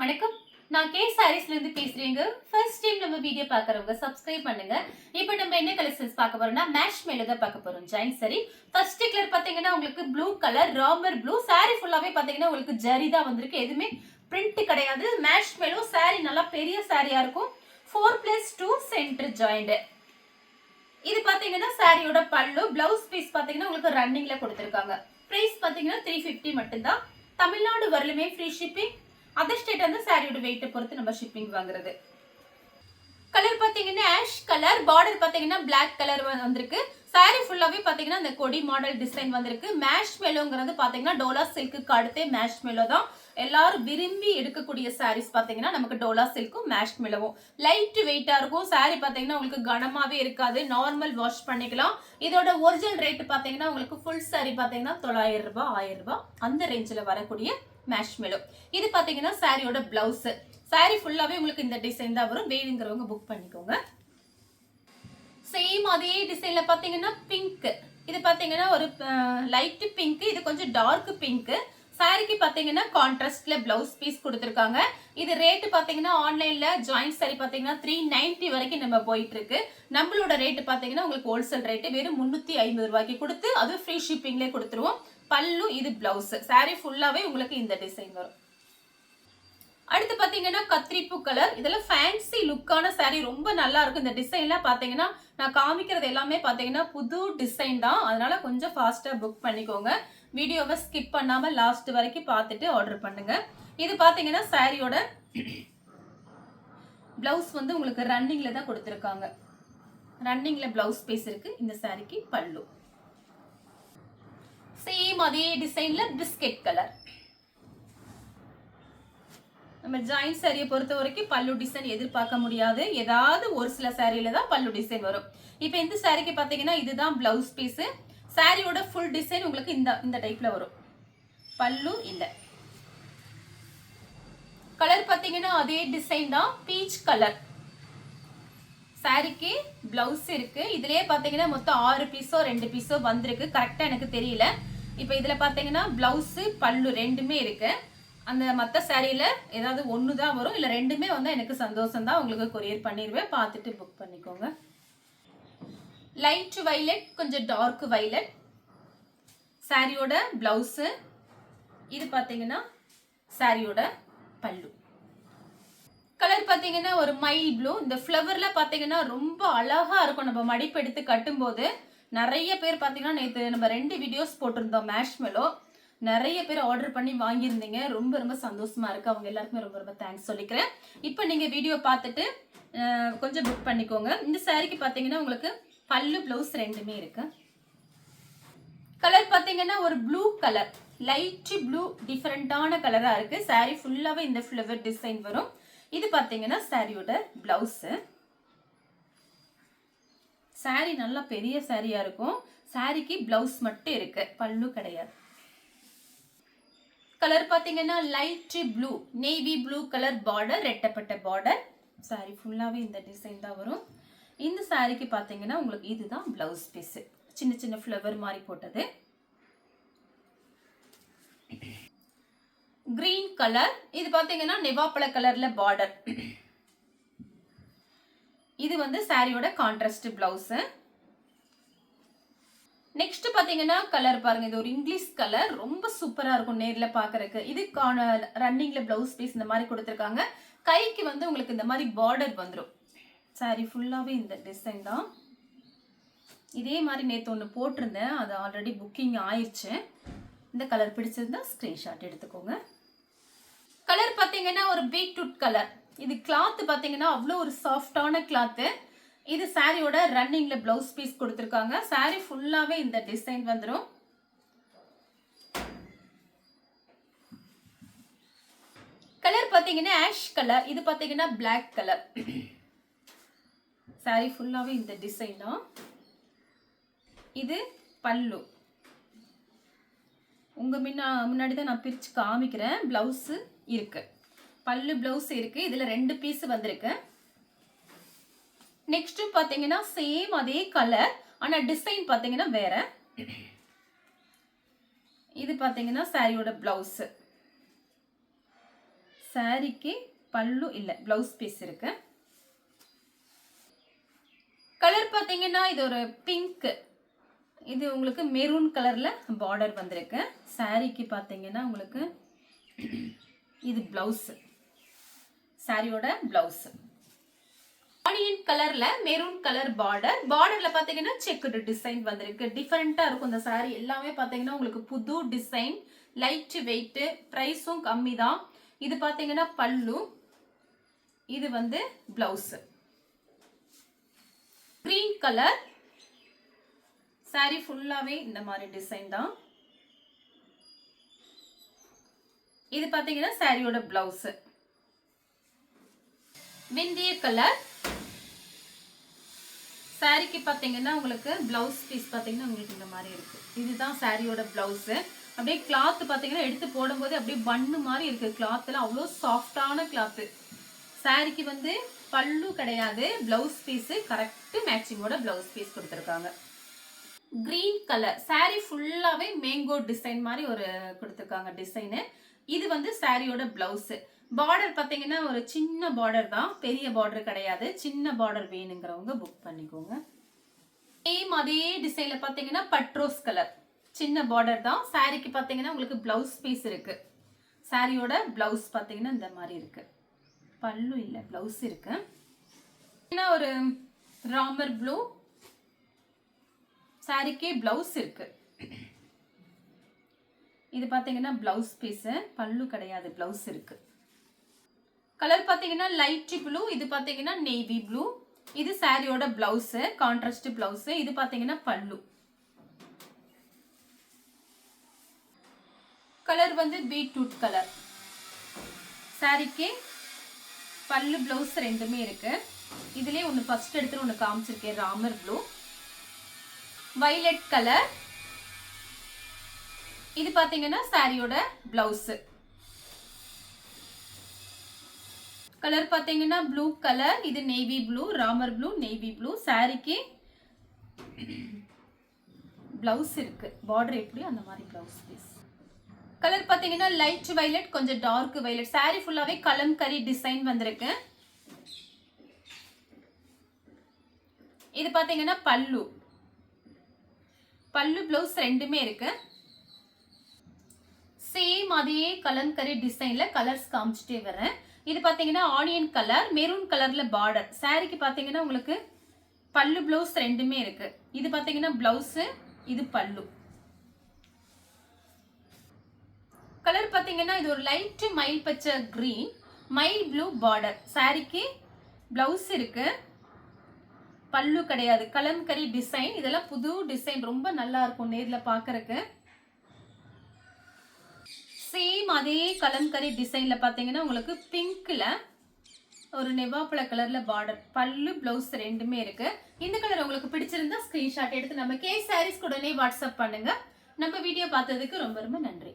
வணக்கம். நான் கே சாரீஸ்ல இருந்து பேசுறேங்க. ஃபர்ஸ்ட் டைம் நம்ம வீடியோ பார்க்கறவங்க சப்ஸ்கிரைப் பண்ணுங்க. இப்போ நம்ம என்ன கலெக்ஷன்ஸ் பார்க்க போறோம்னா மேஷ் மேல தான் பார்க்க போறோம். ஜாயின் சரி. ஃபர்ஸ்ட் கலர் பாத்தீங்கன்னா உங்களுக்கு blue colour Ramar blue. Sorry ஃபுல்லாவே பாத்தீங்கன்னா உங்களுக்கு ஜரி தான் வந்திருக்கு. எதுவுமே பிரிண்ட் கிடையாது. மேஷ் மேலோ சாரி நல்லா பெரிய சாரியா இருக்கும். 4+2 சென்டர் ஜாயிண்ட். இது பாத்தீங்கன்னா சாரியோட பல்லு. பிளவுஸ் பீஸ் பாத்தீங்கன்னா உங்களுக்கு ரன்னிங்ல கொடுத்திருக்காங்க. பிரைஸ் பாத்தீங்கன்னா 350 மட்டும் தான். தமிழ்நாடு வரலுமே ஃப்ரீ ஷிப்பிங். அதர் ஸ்டேட் வந்து சாரியோட வெயிட் பொறுத்து நம்ம ஷிப்பிங் வாங்குறது. கலர் பாத்தீங்கன்னா ஆஷ் கலர், பார்டர் பாத்தீங்கன்னா பிளாக் கலர் வந்திருக்கு. சாரி ஃபுல்லாவே பாத்தீங்கன்னா இந்த கொடி மாடல் டிசைன் வந்திருக்கு. மேஷ் மெலோங்கிறது பாத்தீங்கன்னா டோலா சில்க்கு அடுத்தே மேஷ் மெலோ தான். எல்லாரும் விரும்பி எடுக்கக்கூடிய சாரீஸ் பாத்தீங்கன்னா நமக்கு டோலா சில்க்கும் மேஷ் மெலோவும் லைட் வெயிட்டா இருக்கும். சாரி பாத்தீங்கன்னா உங்களுக்கு கனமாவே இருக்காது. நார்மல் வாஷ் பண்ணிக்கலாம். இதோட ஒரிஜினல் ரேட் பாத்தீங்கன்னா உங்களுக்கு ஃபுல் சாரி பாத்தீங்கன்னா 900 ரூபாய் 1000 ரூபாய் அந்த ரேஞ்சில் வரக்கூடிய மேஷ் மெலோ. இது பாத்தீங்கன்னா சாரியோட பிளவுஸ். சாரி ஃபுல்லாவே உங்களுக்கு இந்த டிசைன் தான் வரும். வேணுங்கிறவங்க புக் பண்ணிக்கோங்க. சேம் அதே டிசைன்ல பாத்தீங்கன்னா பிங்க். இது பாத்தீங்கன்னா ஒரு லைட் பிங்க், இது கொஞ்சம் டார்க் பிங்க். சாரிக்கு பாத்தீங்கன்னா கான்ட்ராஸ்ட்ல பிளவுஸ் பீஸ் கொடுத்திருக்காங்க. இது ரேட் பாத்தீங்கன்னா ஆன்லைன்ல ஜாயின் சாரி பாத்தீங்கன்னா 390 வரைக்கும் நம்ம போயிட்டு இருக்கு. நம்மளோட ரேட் பாத்தீங்கன்னா உங்களுக்கு ஹோல்சேல் ரேட் வெறும் 350 ரூபாய்க்கு கொடுத்து அது ஃப்ரீ ஷிப்பிங்லேயே கொடுத்துருவோம். பல்லு, இது பிளவுஸ். சாரி ஃபுல்லாவே உங்களுக்கு இந்த டிசைன் வரும். அடுத்து பாத்தீங்கன்னா கத்திரிப்பூ கலர். இதெல்லாம் ஃபேன்சி லுக்கான சாரி, ரொம்ப நல்லா இருக்கும். இந்த டிசைன்லாம் பாத்தீங்கன்னா நான் காமிக்கிறது எல்லாமே பாத்தீங்கன்னா புது டிசைன் தான். அதனால கொஞ்சம் ஃபாஸ்டா புக் பண்ணிக்கோங்க. வீடியோவை ஸ்கிப் பண்ணாம லாஸ்ட் வரைக்கும் பார்த்துட்டு ஆர்டர் பண்ணுங்க. இது பாத்தீங்கன்னா சாரியோட பிளவுஸ் வந்து உங்களுக்கு ரன்னிங்ல தான் கொடுத்திருக்காங்க. ரன்னிங்ல பிளவுஸ் பீஸ் இருக்கு. இந்த சாரிக்கு பல்லு சேம் அதே டிசைன்ல பிஸ்கெட் கலர். நம்ம ஜாயின் சாரியை பொறுத்த வரைக்கும் பல்லு டிசைன் எதிர்பார்க்க முடியாது. ஏதாவது ஒரு சில சாரியில தான் பல்லு டிசைன் வரும். இப்போ இந்த சாரிக்கு பாத்தீங்கன்னா இதுதான் பிளவுஸ் பீஸ். சாரியோட ஃபுல் டிசைன் உங்களுக்கு இந்த டைப்ல வரும். பல்லு இல்ல. கலர் பாத்தீங்கன்னா அதே டிசைன் தான், பீச் கலர். சாரிக்கு பிளவுஸ் இருக்கு. இதுலயே பாத்தீங்கன்னா மொத்தம் 6 பீஸோ 2 பீஸோ வந்திருக்கு. கரெக்டா எனக்கு தெரியல. இப்போ இதுல பாத்தீங்கன்னா பிளவுஸ் பல்லு ரெண்டுமே இருக்கு. அந்த மற்ற சாரியில ஏதாவது ஒன்று தான் வரும். இல்லை ரெண்டுமே வந்தால் எனக்கு சந்தோஷம் தான். உங்களுக்கு கொரியர் பண்ணிடுவேன். பார்த்துட்டு புக் பண்ணிக்கோங்க. லைட் வைலட், கொஞ்சம் டார்க் வைலட் சாரியோட பிளவுஸு. இது பார்த்தீங்கன்னா சாரியோட பல்லு. கலர் பார்த்தீங்கன்னா ஒரு மைல் ப்ளூ. இந்த ஃப்ளவர்ல பார்த்தீங்கன்னா ரொம்ப அழகா இருக்கும். நம்ம மடிப்பு எடுத்து கட்டும்போது நிறைய பேர் பார்த்தீங்கன்னா நேற்று நம்ம 2 வீடியோஸ் போட்டிருந்தோம் மேஷ் மெலோ. நிறைய பேர் ஆர்டர் பண்ணி வாங்கியிருந்தீங்க. ரொம்ப ரொம்ப சந்தோஷமா இருக்கு. அவங்க எல்லாருக்குமே ரொம்ப ரொம்ப தேங்க்ஸ் சொல்லிக்கிறேன். இப்போ நீங்க வீடியோ பார்த்துட்டு கொஞ்சம் புக் பண்ணிக்கோங்க. இந்த சாரிக்கு பார்த்தீங்கன்னா உங்களுக்கு பல்லு பிளவுஸ் ரெண்டுமே இருக்கு. கலர் பார்த்தீங்கன்னா ஒரு ப்ளூ கலர், லைட் ப்ளூ, டிஃபரெண்டான கலரா இருக்கு. சாரி ஃபுல்லாவே இந்த ஃப்ளவர் டிசைன் வரும். இது பார்த்தீங்கன்னா சாரியோட பிளவுஸ். சாரி நல்லா பெரிய சாரியா இருக்கும். சாரிக்கு பிளவுஸ் மட்டும் இருக்கு, பல்லு கிடையாது. கலர் பாத்தீங்கன்னா light blue, navy blue colour border, ரெட்டப்பட்ட பார்டர். சாரி ஃபுல்லாவே இந்த டிசைன் தான் வரும். இந்த சாரிக்கு பாத்தீங்கன்னா உங்களுக்கு இதுதான் பிளவுஸ் பீஸ். சின்ன சின்ன ஃப்ளவர் மாதிரி போட்டது. Green colour. இது பாத்தீங்கன்னா நெவாப்பழ கலர்ல பார்டர். இது வந்து சாரியோட கான்ட்ராஸ்ட் பிளவுஸ். நெக்ஸ்ட் பாத்தீங்கன்னா கலர் பாருங்க. இது ஒரு இங்கிலீஷ் கலர், ரொம்ப சூப்பரா இருக்கும் நேர்ல பாக்குறதுக்கு. இது ரன்னிங்ல பிளவுஸ் பீஸ் இந்த மாதிரி கொடுத்திருக்காங்க. கைக்கு வந்து உங்களுக்கு இந்த மாதிரி பார்டர் வந்துடும். சாரி ஃபுல்லாவே இந்த டிசைன் தான். இதே மாதிரி நேற்று ஒன்று போட்டிருந்தேன், அது ஆல்ரெடி புக்கிங் ஆயிடுச்சு. இந்த கலர் பிடிச்சிருந்தா ஸ்கிரீன்ஷாட் எடுத்துக்கோங்க. கலர் பாத்தீங்கன்னா ஒரு பீட்ரூட் கலர். இது கிளாத் பாத்தீங்கன்னா அவ்வளோ ஒரு சாஃப்டான கிளாத்து. இது சாரியோட ரன்னிங்ல பிளவுஸ் பீஸ் கொடுத்திருக்காங்க. சாரி ஃபுல்லாவே இந்த டிசைன் வந்துடும். கலர் பாத்தீங்கன்னா ஆஷ் கலர். இது பாத்தீங்கன்னா பிளாக் கலர். சாரி ஃபுல்லாவே இந்த டிசைன் தான். இது பல்லு. உங்க முன்னாடி தான் நான் பிரிச்சு காமிக்கிறேன். பிளவுஸ் இருக்கு, பல்லு பிளவுஸ் இருக்கு. இதுல 2 பீஸ் வந்திருக்கு. நெக்ஸ்ட் பாத்தீங்கன்னா சேம் அதே கலர், ஆனா டிசைன் பாத்தீங்கன்னா வேற. இது பாத்தீங்கன்னா சாரியோட பிளவுஸ். சாரிக்கு பல்லு இல்லை, பிளவுஸ் பீஸ் இருக்கு. கலர் பார்த்தீங்கன்னா இது ஒரு பிங்க், இது உங்களுக்கு மெரூன் கலர்ல பார்டர் வந்திருக்கு. சாரிக்கு பார்த்தீங்கன்னா உங்களுக்கு இது பிளவுஸ், சாரியோட பிளவுஸ் ஆனியன் கலர்ல மெரூன் கலர் பார்டர். பார்டர்ல பாத்தீங்கன்னா செக்குடு டிசைன் வந்திருக்கு. டிஃபரெண்டா இருக்கும் இந்த சாரி எல்லாமே. பாத்தீங்கன்னா உங்களுக்கு புது டிசைன், லைட் வெயிட், பிரைஸும் கம்மி தான். இது பாத்தீங்கன்னா பல்லு, இது வந்து பிளவுஸ். கிரீன் கலர் சாரி ஃபுல்லாவே இந்த மாதிரி டிசைன் தான். இது பாத்தீங்கன்னா சாரியோட பிளவுஸ். வெந்தய கலர் சாரிக்கு பாத்தீங்கன்னா உங்களுக்கு பிளவுஸ் பீஸ் பாத்தீங்கன்னா உங்களுக்கு இந்த மாதிரி இருக்கு. இதுதான் சாரியோட பிளவுஸ். அப்படியே கிளாத் பாத்தீங்கன்னா எடுத்து போடும்போது அப்படியே பன்னு மாதிரி இருக்கு. கிளாத்ல அவ்வளோ சாஃப்டான கிளாத். சாரிக்கு வந்து பல்லு கிடையாது, பிளவுஸ் பீஸ் கரெக்ட் மேட்சிங்கோட பிளவுஸ் பீஸ் கொடுத்துருக்காங்க. கிரீன் கலர் சாரி ஃபுல்லாவே மேங்கோ டிசைன் மாதிரி ஒரு கொடுத்துருக்காங்க டிசைனு. இது வந்து சாரியோட பிளவுஸ். பார்டர் பாத்தீங்கன்னா ஒரு சின்ன பார்டர் தான், பெரிய பார்டர் கிடையாது. சின்ன பார்டர் வேணுங்கிறவங்க புக் பண்ணிக்கோங்க. சேம் அதே டிசைன்ல பாத்தீங்கன்னா பட்ரோஸ் கலர், சின்ன பார்டர் தான். சாரிக்கு பாத்தீங்கன்னா உங்களுக்கு பிளவுஸ் பீஸ் இருக்கு. சாரியோட பிளவுஸ் பாத்தீங்கன்னா இந்த மாதிரி இருக்கு. பல்லு இல்ல, பிளவுஸ் இருக்கு. ஒரு ராமர் ப்ளூ சாரிக்கே பிளவுஸ் இருக்கு. இது பாத்தீங்கன்னா பிளவுஸ் பீஸ், பல்லு கிடையாது, பிளவுஸ் இருக்கு. கலர் பாத்தீங்கன்னா லைட் ப்ளூ, இது பாத்தீங்கன்னா நேவி ப்ளூ. இது சாரியோட பிளவுஸ், கான்ட்ராஸ்ட் பிளவுஸ். இது பாத்தீங்கன்னா பல்லு. கலர் வந்து பீட்ரூட் கலர். சாரிக்கு பல்லு பிளவுஸ் ரெண்டுமே இருக்கு. இதுலயே ஒன்னு ஃபர்ஸ்ட் எடுத்து ஒன்னு காமிச்சிருக்கேன், ராமர் ப்ளூ. வயலட் கலர், இது பாத்தீங்கன்னா சாரியோட பிளவுஸ். கலர் பாத்தீங்கன்னா ப்ளூ கலர், இது navy blue, Ramar blue, navy blue. சாரிக்கு பிளவுஸ் இருக்கு, பார்டர் எப்படி அந்த மாதிரி பிளவுஸ் பீஸ். கலர் பாத்தீங்கன்னா லைட் வயலட், கொஞ்சம் டார்க் வயலட். சாரி ஃபுல்லாவே கலம்கரி டிசைன் வந்திருக்கு. இது பாத்தீங்கன்னா பல்லு, பல்லு பிளவுஸ் ரெண்டுமே இருக்கு. சேம் அதே கலம்கரி டிசைன்ல கலர்ஸ் காமிச்சிட்டே வரேன். இது பாத்தீங்கன்னா ஆனியன் கலர், மெரூன் கலர்ல பார்டர். சாரிக்கு பாத்தீங்கன்னா உங்களுக்கு பல்லு பிளவுஸ் ரெண்டுமே இருக்கு. இது பாத்தீங்கன்னா பிளவுஸ், இது பல்லு. கலர் பாத்தீங்கன்னா இது ஒரு லைட் மயில் பச்சை கிரீன், மயில் ப்ளூ பார்டர். சாரிக்கு பிளவுஸ் இருக்கு, பல்லு கிடையாது. கலம்கரி டிசைன், இதெல்லாம் புது டிசைன், ரொம்ப நல்லா இருக்கும் நேர்ல பாக்குறதுக்கு. சேம் அதே கலம்கரி டிசைன்ல பாத்தீங்கன்னா உங்களுக்கு பிங்க்ல ஒரு நெவாப்பழ கலர்ல பார்டர். பல்லு பிளவுஸ் ரெண்டுமே இருக்கு. இந்த கலர் உங்களுக்கு பிடிச்சிருந்தா ஸ்கிரீன்ஷாட் எடுத்து நம்ம கே சாரீஸ் உடனே வாட்ஸ்அப் பண்ணுங்க. நம்ம வீடியோ பார்த்ததுக்கு ரொம்ப ரொம்ப நன்றி.